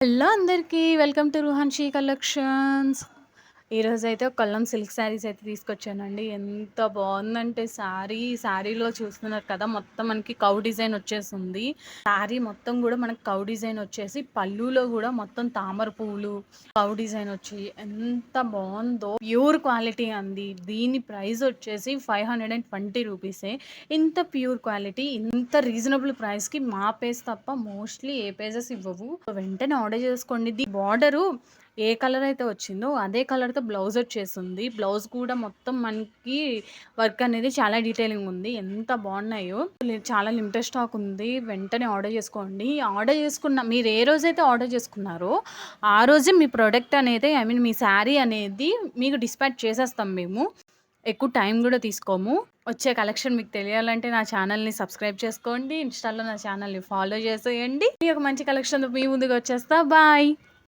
Hello అందరికీ welcome to రుహాన్షీ collections. ఈరోజైతే ఒక కల్లం సిల్క్ శారీస్ అయితే తీసుకొచ్చానండి. ఎంత బాగుందంటే శారీలో చూస్తున్నారు కదా, మొత్తం మనకి కౌ డిజైన్ వచ్చేసింది. శారీ మొత్తం కూడా మనకి కౌ డిజైన్ వచ్చేసి పళ్ళులో కూడా మొత్తం తామర పువ్వులు కౌ డిజైన్ వచ్చి ఎంత బాగుందో. ప్యూర్ క్వాలిటీ అండి. దీని ప్రైస్ వచ్చేసి 520 రూపీసే. ఇంత ప్యూర్ క్వాలిటీ ఇంత రీజనబుల్ ప్రైస్కి మా పేజ్ తప్ప మోస్ట్లీ ఏ పేజెస్ ఇవ్వవు. వెంటనే ఆర్డర్ చేసుకోండి. ది బార్డరు ఏ కలర్ అయితే వచ్చిందో అదే కలర్తో బ్లౌజ్ వచ్చేసింది. బ్లౌజ్ కూడా మొత్తం మనకి వర్క్ అనేది చాలా డీటెయిలింగ్ ఉంది. ఎంత బాగున్నాయో. చాలా లిమిటెడ్ స్టాక్ ఉంది. వెంటనే ఆర్డర్ చేసుకోండి. ఆర్డర్ చేసుకున్న మీరు ఏ రోజైతే ఆర్డర్ చేసుకున్నారో ఆ రోజే మీ ప్రోడక్ట్ అనేది మీ శారీ అనేది మీకు డిస్పాచ్ చేసేస్తాం మేము. ఎక్కువ టైం కూడా తీసుకోము. వచ్చే కలెక్షన్ మీకు తెలియాలంటే నా ఛానల్ని సబ్స్క్రైబ్ చేసుకోండి. ఇన్స్టాలో నా ఛానల్ని ఫాలో చేసేయండి. ఒక మంచి కలెక్షన్ మీ ముందుకు వచ్చేస్తా. బాయ్.